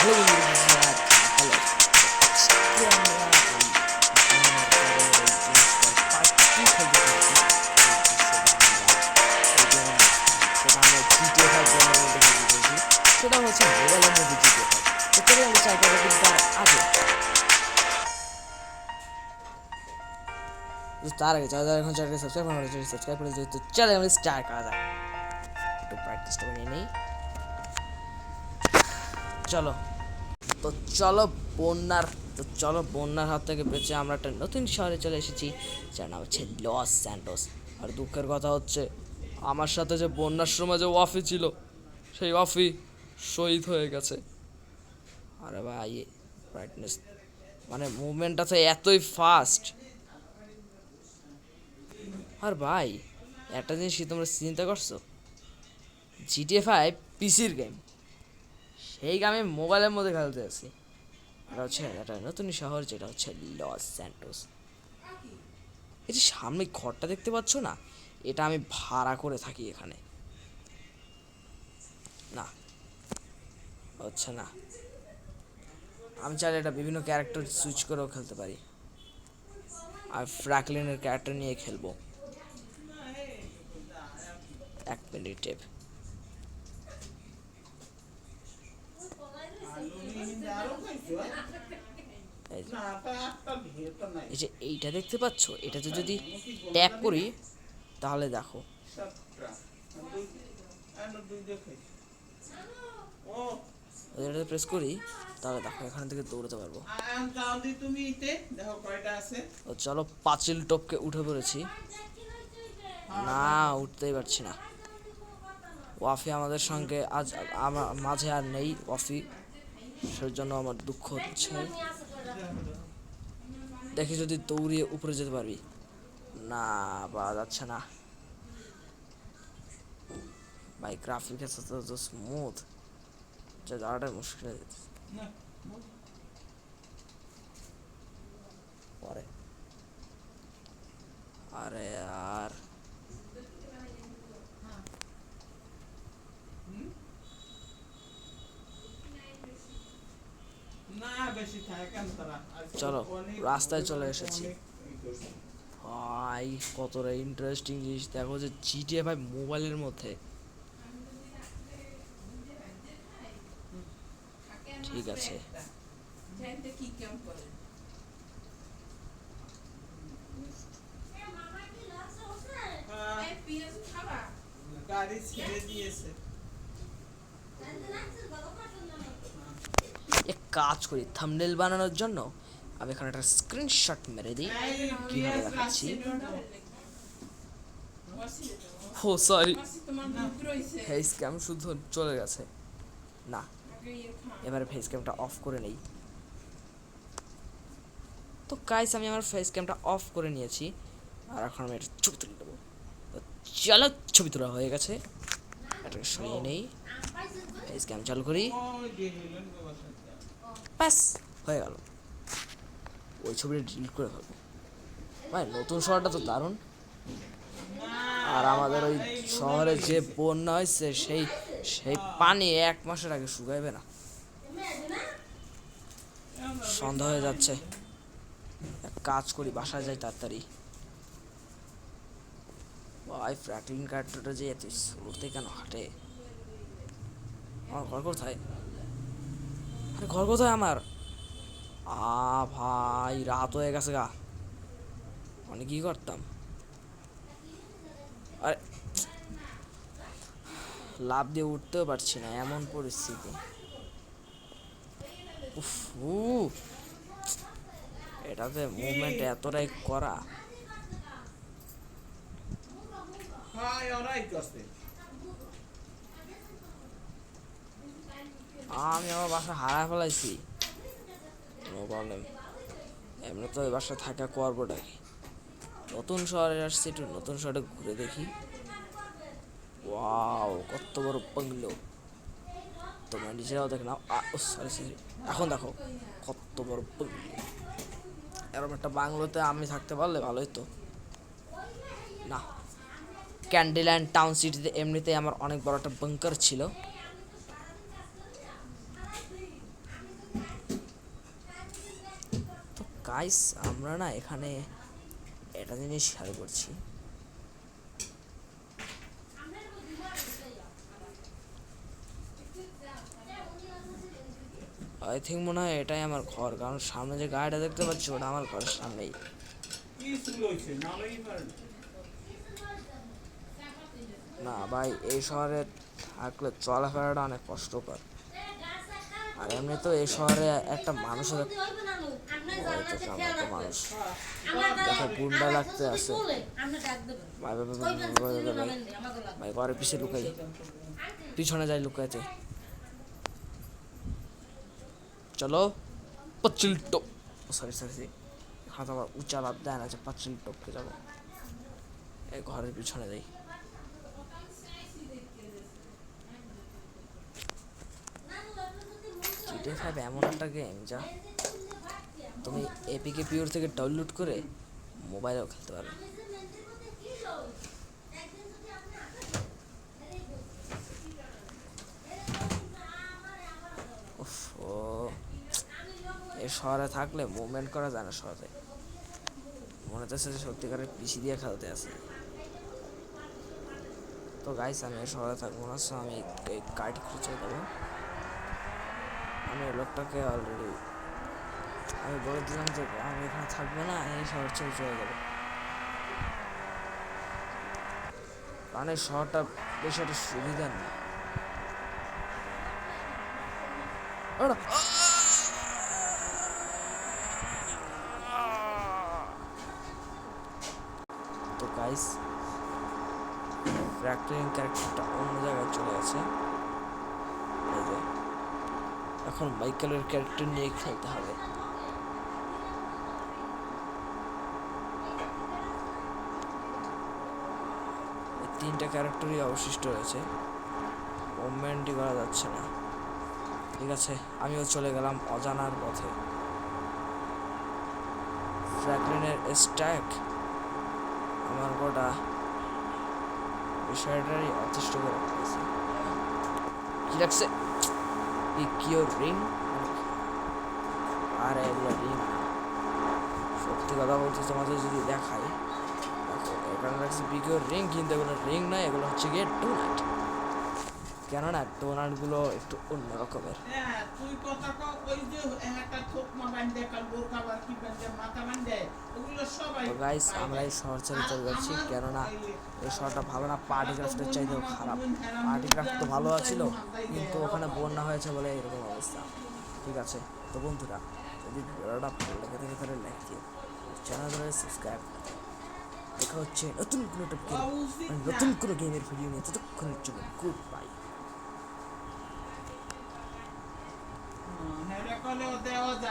সেটা হচ্ছে মোবাইলের মধ্যে জিতে তো চলে আমি চাই করবো কিন্তু তার আগে তার আগে যারা যারা এখন চ্যানেলকে সাবস্ক্রাইব করা হয়েছে সাবস্ক্রাইব করে যেহেতু চলে আমি স্টার্ট করা যায় একটু প্র্যাকটিসটা করে নিই চলো তো চলো বন্যার হাত থেকে বেঁচে আমরা একটা নতুন শহরে চলে এসেছি যার নাম হচ্ছে লস স্যান্টোস আর দুঃখের কথা হচ্ছে আমার সাথে যে বন্যার সময় যে ওয়াফি ছিল সেই ওয়াফি শহীদ হয়ে গেছে আরে ভাই ব্রাইটনেস মানে মুভমেন্টটা তো এতই ফাস্ট আর ভাই একটা জিনিস কি তোমরা চিন্তা করছো GTA 5 পিসির গেম সেই গেমে মোবাইলের মধ্যে খেলতে আছি এটা হচ্ছে একটা নতুন শহর যেটা হচ্ছে লস স্যান্টোস এই যে সামনে ঘরটা দেখতে পাচ্ছ না এটা আমি ভাড়া করে থাকি এখানে না হচ্ছে না আমি চাইলে এটা বিভিন্ন ক্যারেক্টার সুইচ করেও খেলতে পারি আর ফ্র্যাঙ্কলিনের ক্যারেক্টার নিয়ে খেলবো এক মিনিট এই যে এইটা দেখতে পাচ্ছ এটাতে যদি ট্যাপ করি তাহলে দেখো এটাতে প্রেস করি তাহলে দেখো এখান থেকে দৌড়াতে পারবো ও চলো পাঁচিল টপকে উঠে পড়েছি না উঠতেই পারছি না ওয়াফি আমাদের সঙ্গে আজ আমার মাঝে আর নেই ওয়াফি সেজন্য আমার দুঃখ হচ্ছে দেখি যদি দৌড়িয়ে উপরে যেতে পারবি না পাওয়া যাচ্ছে না ভাই গ্রাফিক আছে তো স্মুথ যা যাওয়াটা মুশকিল হয়ে যেতে পরে আরে আর চলো রাস্তায় চলে এসেছি ভাই কতটা ইন্টারেস্টিং জিনিস দেখো যে GTA 5 মোবাইলের মধ্যে ঠিক আছে এক কাজ করি থাম্বনেল বানানোর জন্য আমি এখানে একটা স্ক্রিনশট মেরে দিই কিভাবে দেখাচ্ছি ও সরি ফেস ক্যাম শুধু চলে গেছে না এবারে ফেস ক্যামটা অফ করে নেই তো গাইস আমি আমার ফেস ক্যামটা অফ করে নিয়েছি আর এখন আমি একটা ছবি তুলে দেবো চলো ছবি তোলা হয়ে গেছে এটাকে সরিয়ে নেই ফেস ক্যাম চালু করি ব্যাস হয়ে গেল ওই ছবিটা ডিলিট করে ফেলবো ভাই নতুন শহরটা তো দারুণ আর আমাদের ওই শহরে যে বন্যা হয়েছে সেই সেই পানি 1 মাসের আগে শুকাইবে না সন্ধ্যা হয়ে যাচ্ছে এক কাজ করি বাসায় যাই তাড়াতাড়ি ভাই ফ্র্যাঙ্কলিন ক্যারেক্টারটা যে এত স্লোতে কেন হাঁটে আমার ঘর কোথায় আরে ঘর কোথায় আমার ভাই রাত হয়ে গেছে গা অনেক কি করতাম আরে লাভ দিয়ে উঠতেও পারছি না এমন পরিস্থিতি এটাতে মুভমেন্ট এতটাই করা আমি আমার বাসা হারায় ফেলাইছি নো প্রবলেম এমনি তো ওই বাসায় থাকা করবোটা কি নতুন শহরে আসছি একটু নতুন শহরে ঘুরে দেখি ওয়াও কত বড় বাংলো তোমরা নিজেরাও দেখে নাও সরি সরি এখন দেখো কত বড় বাংলো এরকম একটা বাংলোতে আমি থাকতে পারলে ভালোই তো না ক্যান্ডিল্যান্ড টাউন সিটিতে এমনিতেই আমার অনেক বড় একটা বাংকার ছিল গাইস আমরা না এখানে একটা জিনিস খেয়াল করছি, আই থিঙ্ক মনে হয় এটাই আমার ঘর, কারণ সামনে যে গাড়িটা দেখতে পাচ্ছি ওটা আমার ঘরের সামনেই। না ভাই, এই শহরে থাকলে চলাফেরাটা অনেক কষ্টকর। আর এমনি তো এই শহরে একটা মানুষের মানুষ দেখে গুন্ডা লাগতে আছে। ভাই ভাই ভাই ভাই ভাই ভাই ভাই ঘরের পিছিয়ে লুকাই, পিছনে যাই লুকাইতে। চলো পাঁচিল টপ, সরি সরি হাত আবার উঁচা লাভ দেয় না যে পাঁচিল টপকে যাবো। এই ঘরের পিছনে যাই। GTA 5 এমন একটা গেম যা তুমি এপিকে পিওর থেকে ডাউনলোড করে মোবাইলেও খেলতে পারো। ও এই শহরে থাকলে মুভমেন্ট করা যায় না সহজে, মনে হচ্ছে যে সত্যিকারের পিসি দিয়ে খেলতে আছে। তো গাইস আমি এই শহরে থাকবো না, সো আমি এই কার্ড খুঁজে দেবো। আমি ওই লোকটাকে অলরেডি আমি বলে দিলাম যে আমি এখানে থাকবো না, এই শহর ছেড়ে চলে যাবো, কারণ এই শহরটা বেশ একটা সুবিধা না। তো গাইস ফ্র্যাঙ্কলিন ক্যারেক্টারটা অন্য জায়গায় চলে গেছে, এই যে এখন মাইকেলের ক্যারেক্টার নিয়ে খেলতে হবে। তিনটা ক্যারেক্টারই অবশিষ্ট রয়েছে, মুভমেন্টই করা যাচ্ছে না। ঠিক আছে, আমিও চলে গেলাম অজানার পথে। ফ্র্যাঙ্কলিনের স্ট্যাক আমার গোটা বিষয়টারই অতিষ্ঠ করে ফেলেছে। কি লাগছে? পিকিওর রিং? আর এগুলো রিং না, সত্যি কথা বলতে তোমাদের যদি দেখাই, দেখো এখানে লাগছে পিকিওর রিং, কিন্তু এগুলো রিং নয়, এগুলো হচ্ছে গিয়ে ডোনাট। কেননা ডোনাটগুলো একটু অন্য রকমের। তো গাইস আমরা এই শহর ছেড়ে চলে যাচ্ছি, কেননা এই শহরটা ভালো না, পার্টি ক্রাফটের চাইতেও খারাপ। পার্টি ক্রাফট তো ভালো ছিল, কিন্তু ওখানে বন্যা হয়েছে বলে এরকম অবস্থা। ঠিক আছে, তো বন্ধুরা যদি ভিডিওটা ভালো লেগে থাকে তাহলে লাইক দিও, চ্যানেলটা সাবস্ক্রাইব। দেখা হচ্ছে নতুন কোনো টপিকে, নতুন কোনো গেমের ভিডিও নিয়ে, ততক্ষণের জন্য গুড বাই।